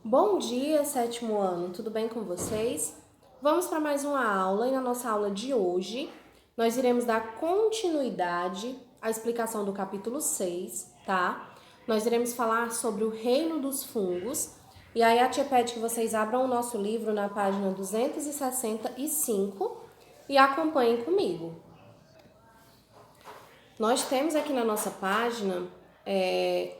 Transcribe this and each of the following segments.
Bom dia, sétimo ano, tudo bem com vocês? Vamos para mais uma aula e na nossa aula de hoje nós iremos dar continuidade à explicação do capítulo 6, tá? Nós iremos falar sobre o reino dos fungos e aí a tia pede que vocês abram o nosso livro na página 265 e acompanhem comigo. Nós temos aqui na nossa página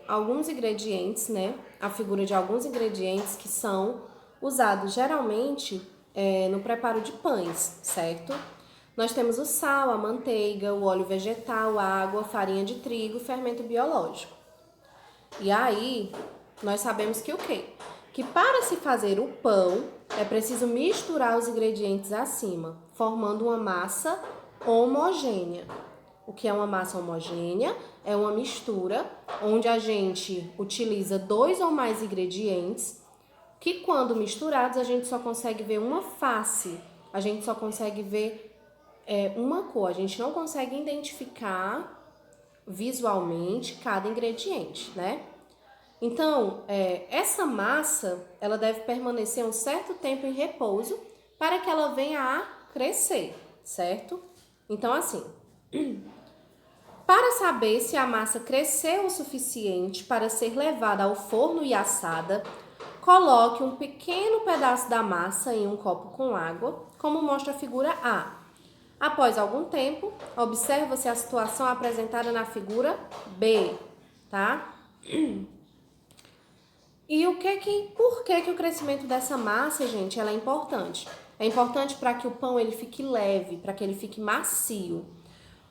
alguns ingredientes, né? A figura de alguns ingredientes que são usados geralmente no preparo de pães, certo? Nós temos o sal, a manteiga, o óleo vegetal, a água, farinha de trigo, fermento biológico. E aí, nós sabemos que o quê? Que para se fazer o pão, é preciso misturar os ingredientes acima, formando uma massa homogênea. O que é uma massa homogênea? É uma mistura onde a gente utiliza dois ou mais ingredientes que, quando misturados, a gente só consegue ver uma face, a gente só consegue ver uma cor, a gente não consegue identificar visualmente cada ingrediente, né? Então, essa massa, ela deve permanecer um certo tempo em repouso para que ela venha a crescer, certo? Então, assim, para saber se a massa cresceu o suficiente para ser levada ao forno e assada, coloque um pequeno pedaço da massa em um copo com água, como mostra a figura A. Após algum tempo, observa-se a situação apresentada na figura B, tá? E por que o crescimento dessa massa, gente, ela é importante? É importante para que o pão ele fique leve, para que ele fique macio.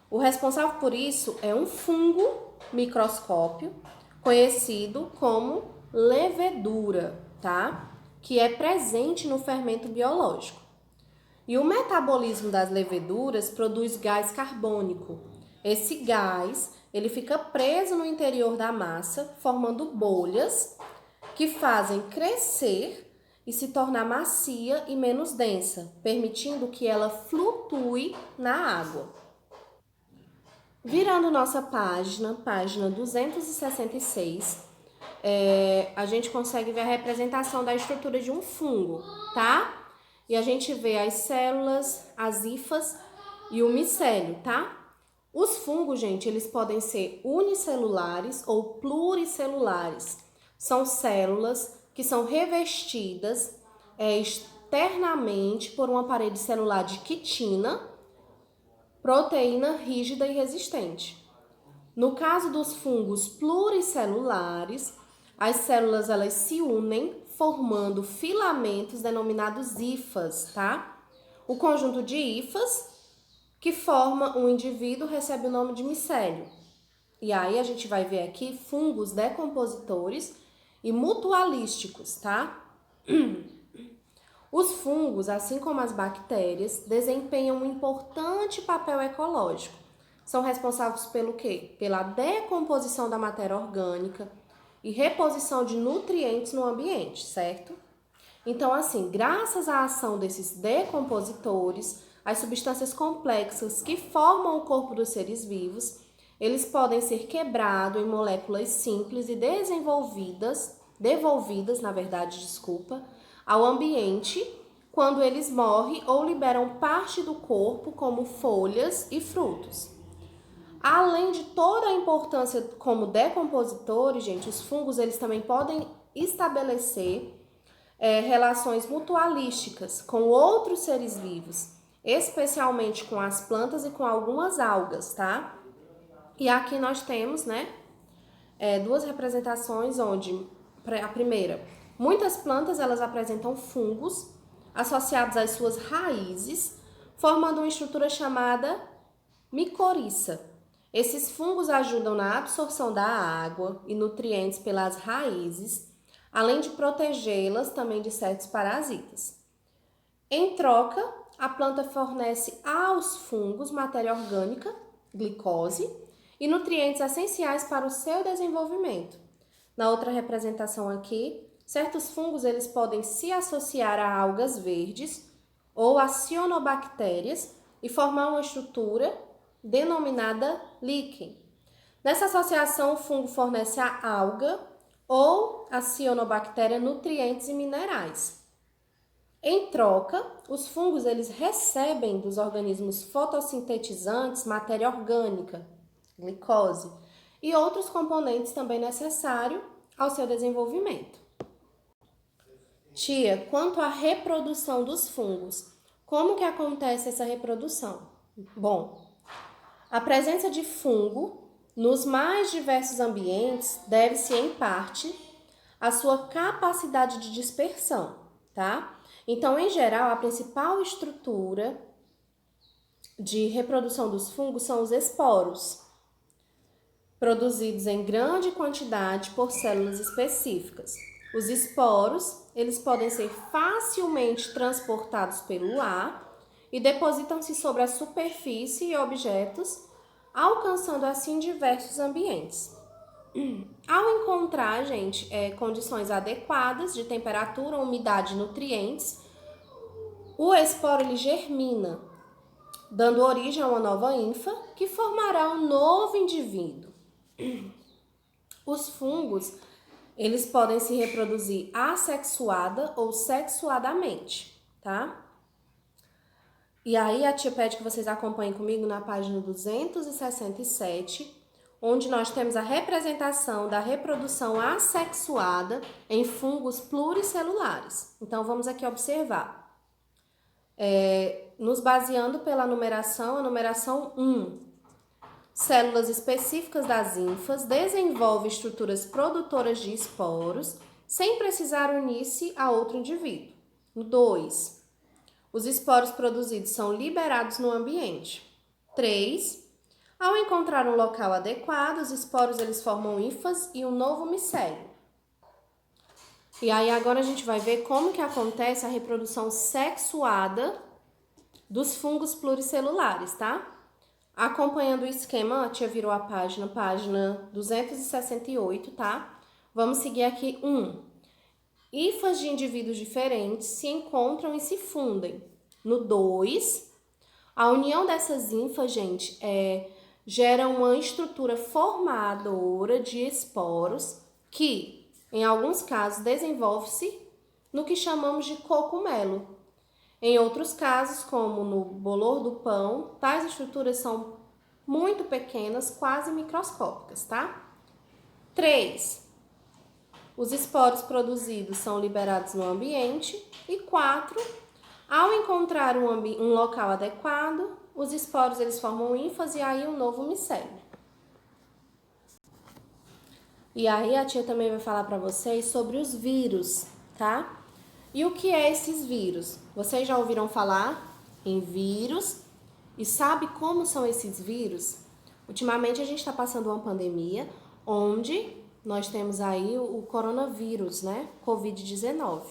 O responsável por isso é um fungo microscópio, conhecido como levedura, tá? Que é presente no fermento biológico. E o metabolismo das leveduras produz gás carbônico. Esse gás, ele fica preso no interior da massa, formando bolhas que fazem crescer e se tornar macia e menos densa, permitindo que ela flutue na água. Virando nossa página 266, a gente consegue ver a representação da estrutura de um fungo, tá? E a gente vê as células, as hifas e o micélio, tá? Os fungos, gente, eles podem ser unicelulares ou pluricelulares. São células que são revestidas externamente por uma parede celular de quitina, proteína rígida e resistente. No caso dos fungos pluricelulares, as células elas se unem formando filamentos denominados hifas, tá? O conjunto de hifas que forma um indivíduo recebe o nome de micélio. E aí a gente vai ver aqui fungos decompositores e mutualísticos, tá? Os fungos, assim como as bactérias, desempenham um importante papel ecológico. São responsáveis pelo quê? Pela decomposição da matéria orgânica e reposição de nutrientes no ambiente, certo? Então, assim, graças à ação desses decompositores, as substâncias complexas que formam o corpo dos seres vivos, eles podem ser quebrados em moléculas simples e devolvidas, na verdade, ao ambiente quando eles morrem ou liberam parte do corpo, como folhas e frutos. Além de toda a importância como decompositores, gente, os fungos eles também podem estabelecer relações mutualísticas com outros seres vivos, especialmente com as plantas e com algumas algas, tá? E aqui nós temos, né, duas representações onde, a primeira, muitas plantas elas apresentam fungos associados às suas raízes, formando uma estrutura chamada micoriça. Esses fungos ajudam na absorção da água e nutrientes pelas raízes, além de protegê-las também de certos parasitas. Em troca, a planta fornece aos fungos matéria orgânica, glicose, e nutrientes essenciais para o seu desenvolvimento. Na outra representação aqui, certos fungos eles podem se associar a algas verdes ou a cianobactérias e formar uma estrutura denominada líquen. Nessa associação, o fungo fornece à alga ou a cianobactéria nutrientes e minerais. Em troca, os fungos eles recebem dos organismos fotossintetizantes matéria orgânica, glicose, e outros componentes também necessários ao seu desenvolvimento. Tia, quanto à reprodução dos fungos, como que acontece essa reprodução? Bom, a presença de fungo nos mais diversos ambientes deve-se, em parte, à sua capacidade de dispersão, tá? Então, em geral, a principal estrutura de reprodução dos fungos são os esporos, produzidos em grande quantidade por células específicas. Os esporos, eles podem ser facilmente transportados pelo ar e depositam-se sobre a superfície e objetos, alcançando assim diversos ambientes. Ao encontrar, gente, condições adequadas de temperatura, umidade e nutrientes, o esporo ele germina, dando origem a uma nova ínfa que formará um novo indivíduo. Os fungos, eles podem se reproduzir assexuada ou sexuadamente, tá? E aí a tia pede que vocês acompanhem comigo na página 267, onde nós temos a representação da reprodução assexuada em fungos pluricelulares. Então, vamos aqui observar. Nos baseando pela numeração, a numeração 1. Células específicas das ínfas desenvolvem estruturas produtoras de esporos sem precisar unir-se a outro indivíduo. 2. Os esporos produzidos são liberados no ambiente. 3. Ao encontrar um local adequado, os esporos eles formam ínfas e um novo micélio. E aí agora a gente vai ver como que acontece a reprodução sexuada dos fungos pluricelulares, tá? Acompanhando o esquema, a tia virou a página 268, tá? Vamos seguir aqui 1. Ínfas de indivíduos diferentes se encontram e se fundem. No 2, a união dessas ínfas, gente, gera uma estrutura formadora de esporos que, em alguns casos, desenvolve-se no que chamamos de cogumelo. Em outros casos, como no bolor do pão, tais estruturas são muito pequenas, quase microscópicas, tá? 3. Os esporos produzidos são liberados no ambiente. E 4. Ao encontrar um local adequado, os esporos eles formam ínfas e aí um novo micélio. E aí a tia também vai falar para vocês sobre os vírus, tá? E o que é esses vírus? Vocês já ouviram falar em vírus? E sabe como são esses vírus? Ultimamente a gente está passando uma pandemia onde nós temos aí o coronavírus, né? Covid-19.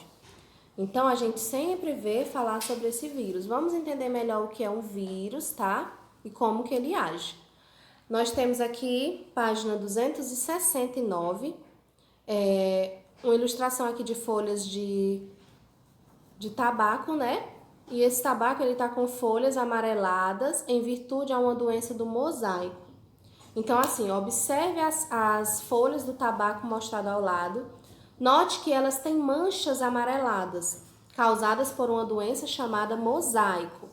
Então, a gente sempre vê falar sobre esse vírus. Vamos entender melhor o que é um vírus, tá? E como que ele age. Nós temos aqui, página 269, uma ilustração aqui de folhas de tabaco, né? E esse tabaco, ele tá com folhas amareladas em virtude a uma doença do mosaico. Então, assim, observe as folhas do tabaco mostrado ao lado. Note que elas têm manchas amareladas, causadas por uma doença chamada mosaico.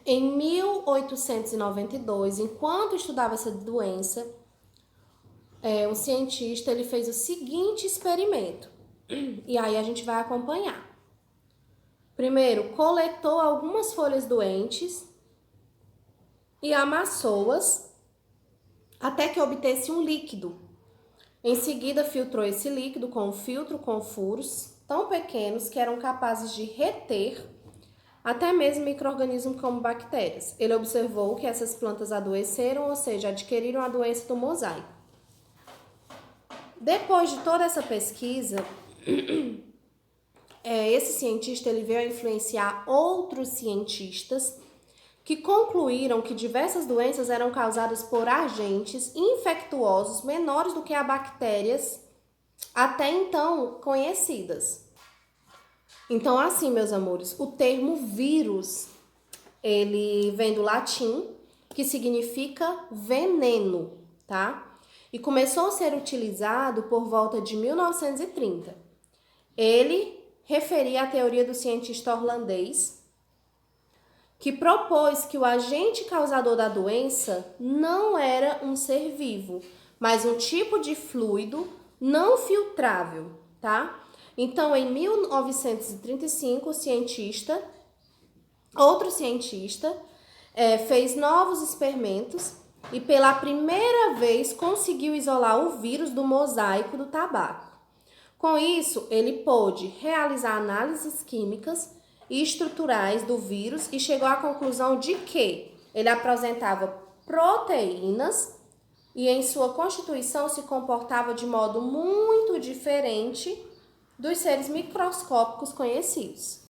Em 1892, enquanto estudava essa doença, um cientista ele fez o seguinte experimento. E aí a gente vai acompanhar. Primeiro, coletou algumas folhas doentes e amassou-as até que obtesse um líquido. Em seguida, filtrou esse líquido com um filtro com furos tão pequenos que eram capazes de reter até mesmo micro-organismos como bactérias. Ele observou que essas plantas adoeceram, ou seja, adquiriram a doença do mosaico. Depois de toda essa pesquisa, esse cientista ele veio a influenciar outros cientistas que concluíram que diversas doenças eram causadas por agentes infectuosos menores do que as bactérias até então conhecidas. Então, assim, meus amores, o termo vírus, ele vem do latim, que significa veneno, tá? e começou a ser utilizado por volta de 1930. Ele referia a teoria do cientista holandês, que propôs que o agente causador da doença não era um ser vivo, mas um tipo de fluido não filtrável, tá? Então, em 1935, outro cientista, fez novos experimentos e pela primeira vez conseguiu isolar o vírus do mosaico do tabaco. Com isso, ele pôde realizar análises químicas e estruturais do vírus e chegou à conclusão de que ele apresentava proteínas e em sua constituição se comportava de modo muito diferente dos seres microscópicos conhecidos.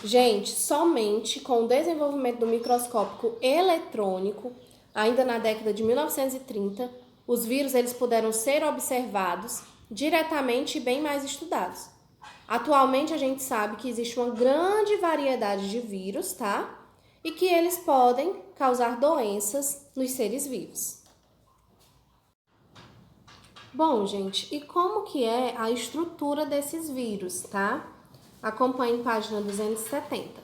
Gente, somente com o desenvolvimento do microscópio eletrônico, ainda na década de 1930, os vírus eles puderam ser observados diretamente e bem mais estudados. Atualmente a gente sabe que existe uma grande variedade de vírus, tá? E que eles podem causar doenças nos seres vivos. Bom, gente, e como que é a estrutura desses vírus, tá? Acompanhe em página 270.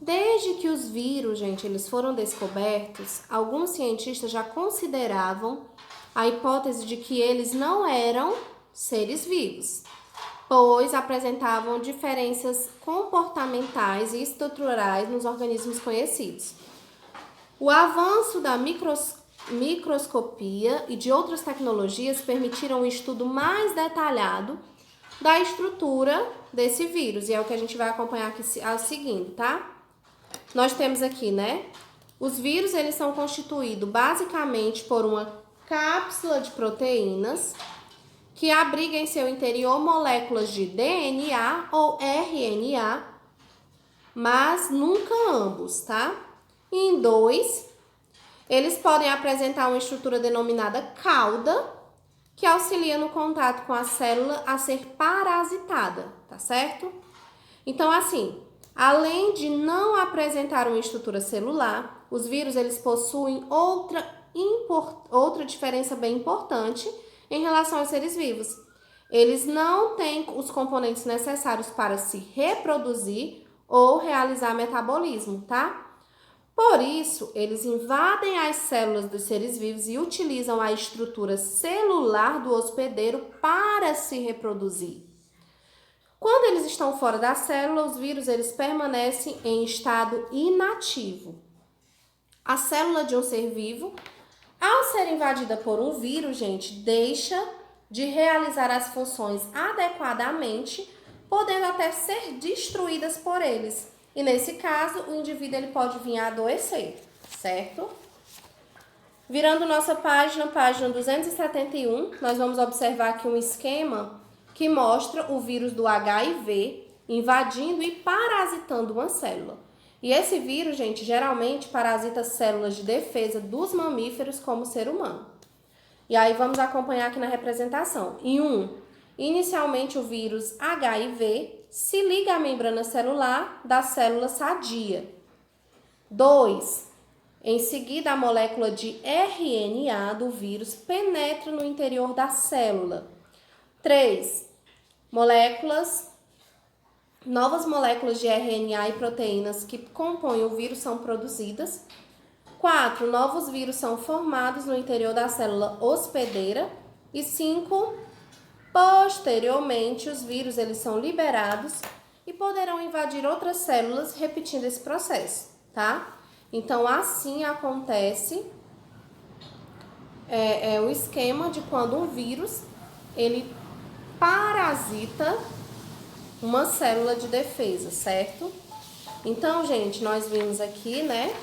Desde que os vírus, gente, eles foram descobertos, alguns cientistas já consideravam a hipótese de que eles não eram seres vivos, pois apresentavam diferenças comportamentais e estruturais nos organismos conhecidos. O avanço da microscopia e de outras tecnologias permitiram um estudo mais detalhado da estrutura desse vírus, e é o que a gente vai acompanhar aqui seguindo, tá? Nós temos aqui, né? Os vírus, eles são constituídos basicamente por uma cápsula de proteínas que abriga em seu interior moléculas de DNA ou RNA, mas nunca ambos, tá? E em dois, eles podem apresentar uma estrutura denominada cauda, que auxilia no contato com a célula a ser parasitada, tá certo? Então, assim, além de não apresentar uma estrutura celular, os vírus eles possuem outra diferença bem importante em relação aos seres vivos. Eles não têm os componentes necessários para se reproduzir ou realizar metabolismo, tá? Por isso, eles invadem as células dos seres vivos e utilizam a estrutura celular do hospedeiro para se reproduzir. Quando eles estão fora da célula, os vírus eles permanecem em estado inativo. A célula de um ser vivo, ao ser invadida por um vírus, gente, deixa de realizar as funções adequadamente, podendo até ser destruídas por eles. E nesse caso, o indivíduo ele pode vir a adoecer, certo? Virando nossa página 271, nós vamos observar aqui um esquema que mostra o vírus do HIV invadindo e parasitando uma célula. E esse vírus, gente, geralmente parasita células de defesa dos mamíferos como o ser humano. E aí vamos acompanhar aqui na representação. Inicialmente o vírus HIV se liga à membrana celular da célula sadia. 2. Em seguida, a molécula de RNA do vírus penetra no interior da célula. 3. Novas moléculas de RNA e proteínas que compõem o vírus são produzidas. 4. Novos vírus são formados no interior da célula hospedeira. E 5. Posteriormente, os vírus eles são liberados e poderão invadir outras células repetindo esse processo, tá? Então, assim acontece o esquema de quando um vírus ele parasita uma célula de defesa, certo? Então, gente, nós vimos aqui, né,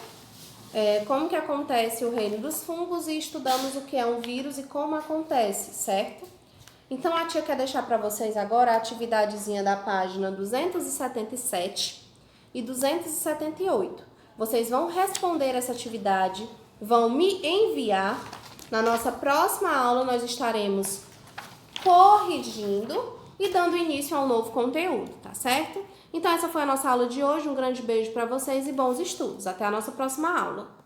como que acontece o reino dos fungos e estudamos o que é um vírus e como acontece, certo? Então, a tia quer deixar para vocês agora a atividadezinha da página 277 e 278. Vocês vão responder essa atividade, vão me enviar. Na nossa próxima aula, nós estaremos corrigindo e dando início ao novo conteúdo, tá certo? Então, essa foi a nossa aula de hoje. Um grande beijo para vocês e bons estudos. Até a nossa próxima aula.